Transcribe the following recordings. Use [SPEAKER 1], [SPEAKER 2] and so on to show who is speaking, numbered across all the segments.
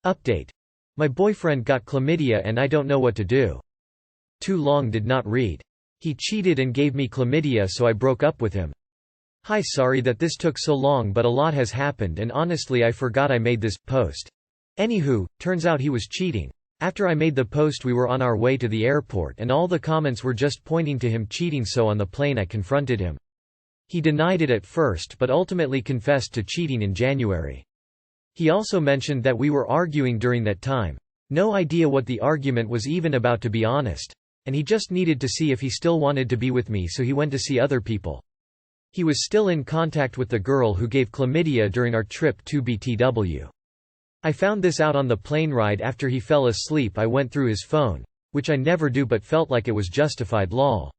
[SPEAKER 1] Update. My boyfriend got chlamydia and I don't know what to do. Too long did not read. He cheated and gave me chlamydia, so I broke up with him. Hi, sorry that this took so long, but a lot has happened and honestly I forgot I made this post. Anywho, turns out he was cheating. After I made the post we were on our way to the airport and all the comments were just pointing to him cheating, so on the plane I confronted him. He denied it at first but ultimately confessed to cheating in January. He also mentioned that we were arguing during that time. No idea what the argument was even about, to be honest. And he just needed to see if he still wanted to be with me, so he went to see other people. He was still in contact with the girl who gave chlamydia during our trip to BTW. I found this out on the plane ride after he fell asleep. I went through his phone, which I never do but felt like it was justified, lol.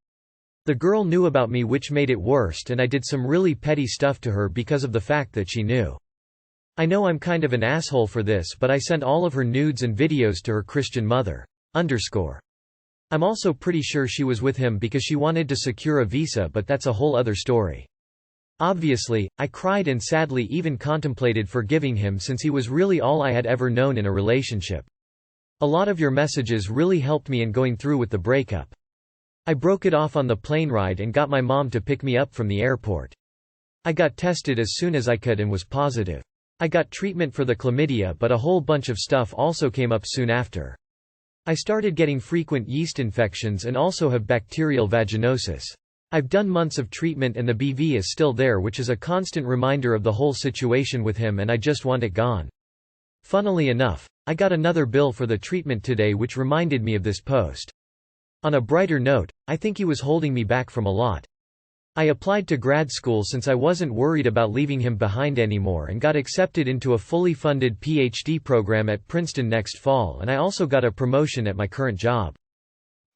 [SPEAKER 1] The girl knew about me, which made it worst, and I did some really petty stuff to her because of the fact that she knew. I know I'm kind of an asshole for this, but I sent all of her nudes and videos to her Christian mother. I'm also pretty sure she was with him because she wanted to secure a visa, but that's a whole other story. Obviously, I cried and sadly even contemplated forgiving him since he was really all I had ever known in a relationship. A lot of your messages really helped me in going through with the breakup. I broke it off on the plane ride and got my mom to pick me up from the airport. I got tested as soon as I could and was positive. I got treatment for the chlamydia, but a whole bunch of stuff also came up soon after. I started getting frequent yeast infections and also have bacterial vaginosis. I've done months of treatment and the BV is still there, which is a constant reminder of the whole situation with him, and I just want it gone. Funnily enough, I got another bill for the treatment today which reminded me of this post. On a brighter note, I think he was holding me back from a lot. I applied to grad school since I wasn't worried about leaving him behind anymore and got accepted into a fully funded PhD program at Princeton next fall, and I also got a promotion at my current job.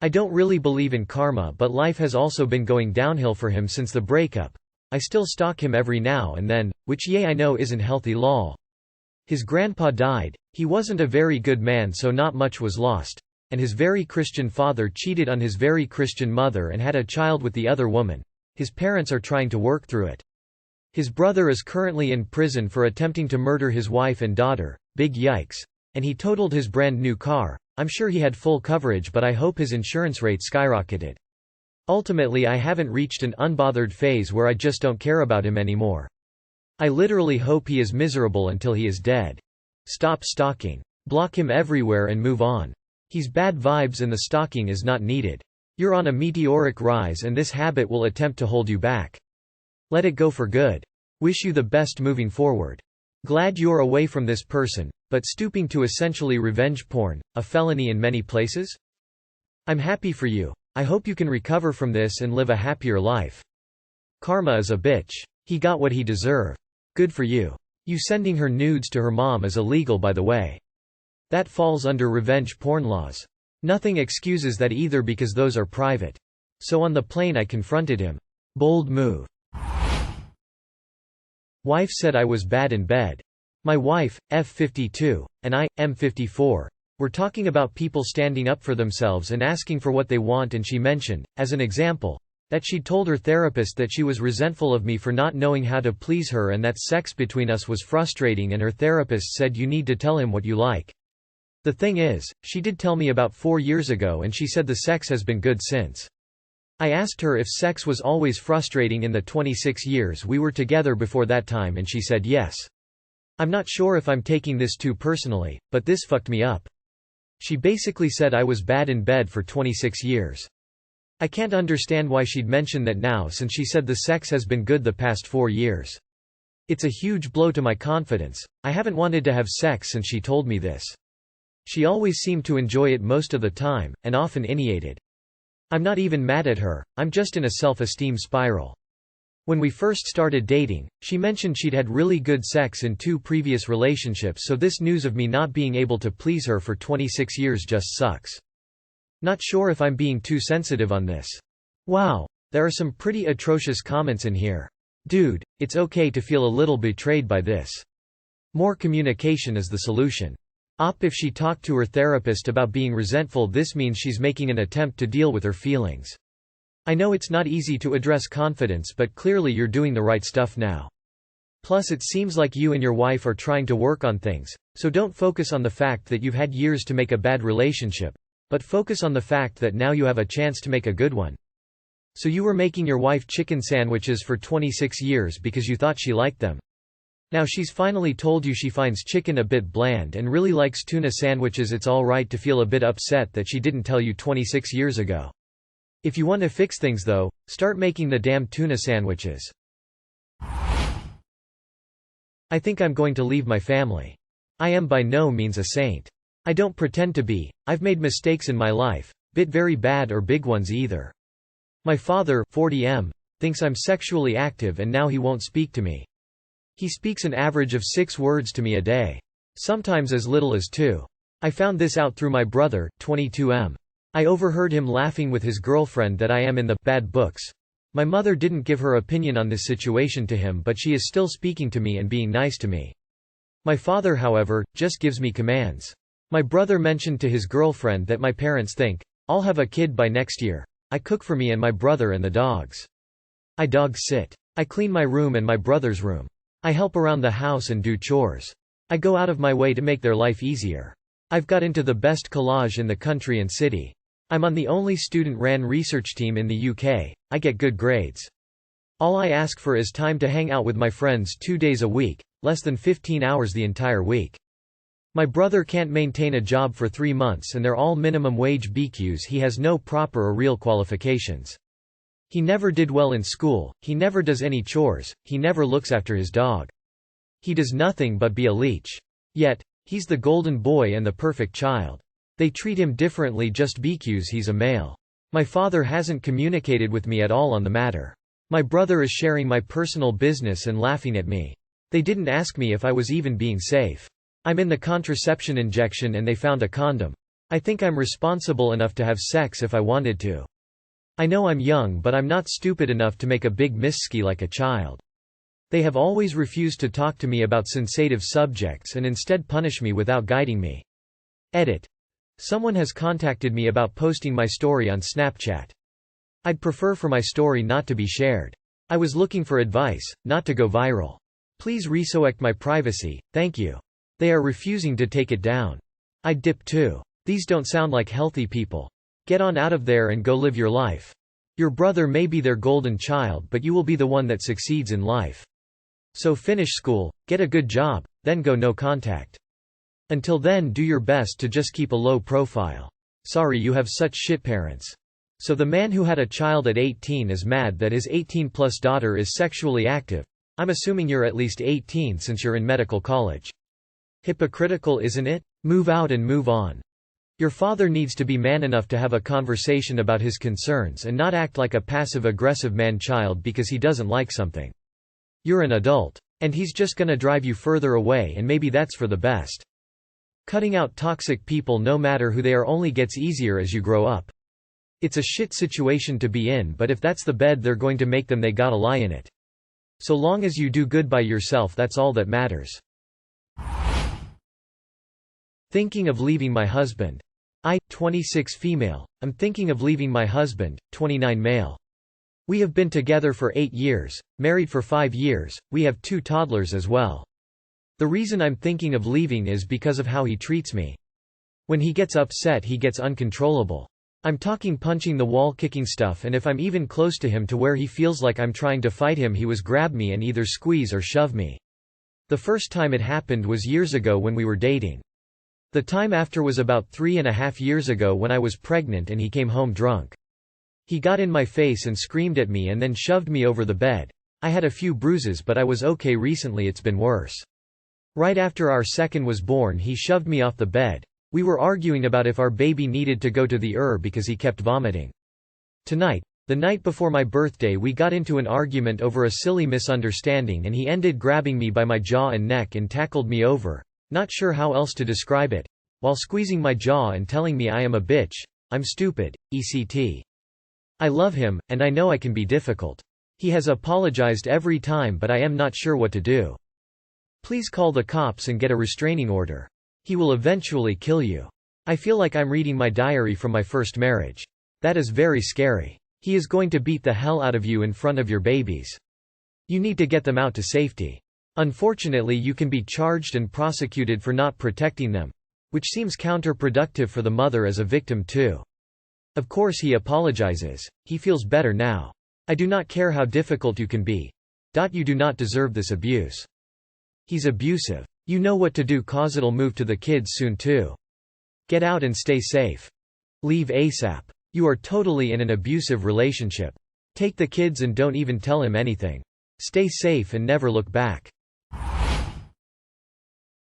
[SPEAKER 1] I don't really believe in karma, but life has also been going downhill for him since the breakup. I still stalk him every now and then, which I know isn't healthy, lol. His grandpa died. He wasn't a very good man, so not much was lost. And his very Christian father cheated on his very Christian mother and had a child with the other woman. His parents are trying to work through it. His brother is currently in prison for attempting to murder his wife and daughter. Big yikes. And he totaled his brand new car. I'm sure he had full coverage, but I hope his insurance rate skyrocketed. Ultimately, I haven't reached an unbothered phase where I just don't care about him anymore. I literally hope he is miserable until he is dead. Stop stalking. Block him everywhere and move on. He's bad vibes and the stalking is not needed. You're on a meteoric rise and this habit will attempt to hold you back. Let it go for good. Wish you the best moving forward. Glad you're away from this person, but stooping to essentially revenge porn, a felony in many places? I'm happy for you. I hope you can recover from this and live a happier life. Karma is a bitch. He got what he deserved. Good for you. You sending her nudes to her mom is illegal, by the way. That falls under revenge porn laws. Nothing excuses that either because those are private. So on the plane I confronted him. Bold move. Wife said I was bad in bed. My wife, F52, and I, M54, were talking about people standing up for themselves and asking for what they want, and she mentioned, as an example, that she'd told her therapist that she was resentful of me for not knowing how to please her and that sex between us was frustrating, and her therapist said you need to tell him what you like. The thing is, she did tell me about 4 years ago and she said the sex has been good since. I asked her if sex was always frustrating in the 26 years we were together before that time, and she said yes. I'm not sure if I'm taking this too personally, but this fucked me up. She basically said I was bad in bed for 26 years. I can't understand why she'd mention that now since she said the sex has been good the past 4 years. It's a huge blow to my confidence. I haven't wanted to have sex since she told me this. She always seemed to enjoy it most of the time, and often initiated. I'm not even mad at her, I'm just in a self-esteem spiral. When we first started dating, she mentioned she'd had really good sex in 2 previous relationships, so this news of me not being able to please her for 26 years just sucks. Not sure if I'm being too sensitive on this. Wow, there are some pretty atrocious comments in here. Dude, it's okay to feel a little betrayed by this. More communication is the solution. If she talked to her therapist about being resentful, this means she's making an attempt to deal with her feelings. I know it's not easy to address confidence, but clearly you're doing the right stuff now. Plus it seems like you and your wife are trying to work on things, so don't focus on the fact that you've had years to make a bad relationship, but focus on the fact that now you have a chance to make a good one. So you were making your wife chicken sandwiches for 26 years because you thought she liked them. Now she's finally told you she finds chicken a bit bland and really likes tuna sandwiches. It's alright to feel a bit upset that she didn't tell you 26 years ago. If you want to fix things though, start making the damn tuna sandwiches. I think I'm going to leave my family. I am by no means a saint. I don't pretend to be. I've made mistakes in my life, bit very bad or big ones either. My father, 40M, thinks I'm sexually active and now he won't speak to me. He speaks an average of 6 words to me a day. Sometimes as little as 2. I found this out through my brother, 22M. I overheard him laughing with his girlfriend that I am in the bad books. My mother didn't give her opinion on this situation to him, but she is still speaking to me and being nice to me. My father, however, just gives me commands. My brother mentioned to his girlfriend that my parents think, I'll have a kid by next year. I cook for me and my brother and the dogs. I dog sit. I clean my room and my brother's room. I help around the house and do chores. I go out of my way to make their life easier. I've got into the best college in the country and city. I'm on the only student-ran research team in the UK. I get good grades. All I ask for is time to hang out with my friends 2 days a week, less than 15 hours the entire week. My brother can't maintain a job for 3 months and they're all minimum wage BQs. He has no proper or real qualifications. He never did well in school, he never does any chores, he never looks after his dog. He does nothing but be a leech. Yet, he's the golden boy and the perfect child. They treat him differently just because he's a male. My father hasn't communicated with me at all on the matter. My brother is sharing my personal business and laughing at me. They didn't ask me if I was even being safe. I'm in the contraception injection and they found a condom. I think I'm responsible enough to have sex if I wanted to. I know I'm young, but I'm not stupid enough to make a big misski like a child. They have always refused to talk to me about sensitive subjects and instead punish me without guiding me. Edit. Someone has contacted me about posting my story on Snapchat. I'd prefer for my story not to be shared. I was looking for advice, not to go viral. Please respect my privacy, thank you. They are refusing to take it down. I'd dip too. These don't sound like healthy people. Get on out of there and go live your life. Your brother may be their golden child, but you will be the one that succeeds in life. So finish school, get a good job, then go no contact. Until then, do your best to just keep a low profile. Sorry you have such shit parents. So the man who had a child at 18 is mad that his 18-plus daughter is sexually active. I'm assuming you're at least 18 since you're in medical college. Hypocritical, isn't it? Move out and move on. Your father needs to be man enough to have a conversation about his concerns and not act like a passive-aggressive man-child because he doesn't like something. You're an adult. And he's just gonna drive you further away, and maybe that's for the best. Cutting out toxic people no matter who they are only gets easier as you grow up. It's a shit situation to be in, but if that's the bed they're going to make them, they gotta lie in it. So long as you do good by yourself, that's all that matters. Thinking of leaving my husband. I, 26 female, am thinking of leaving my husband, 29 male. We have been together for 8 years, married for 5 years, we have 2 toddlers as well. The reason I'm thinking of leaving is because of how he treats me. When he gets upset, he gets uncontrollable. I'm talking punching the wall, kicking stuff, and if I'm even close to him to where he feels like I'm trying to fight him, he was grab me and either squeeze or shove me. The first time it happened was years ago when we were dating. The time after was about 3.5 years ago when I was pregnant and he came home drunk. He got in my face and screamed at me and then shoved me over the bed. I had a few bruises, but I was okay. Recently it's been worse. Right after our second was born, he shoved me off the bed. We were arguing about if our baby needed to go to the ER because he kept vomiting. Tonight, the night before my birthday, we got into an argument over a silly misunderstanding and he ended grabbing me by my jaw and neck and tackled me over. Not sure how else to describe it. While squeezing my jaw and telling me I am a bitch, I'm stupid, etc. I love him, and I know I can be difficult. He has apologized every time, but I am not sure what to do. Please call the cops and get a restraining order. He will eventually kill you. I feel like I'm reading my diary from my first marriage. That is very scary. He is going to beat the hell out of you in front of your babies. You need to get them out to safety. Unfortunately you can be charged and prosecuted for not protecting them, which seems counterproductive for the mother as a victim too. Of course he apologizes. He feels better now. I do not care how difficult you can be. You do not deserve this abuse. He's abusive. You know what to do, cause it'll move to the kids soon too. Get out and stay safe. Leave ASAP. You are totally in an abusive relationship. Take the kids and don't even tell him anything. Stay safe and never look back.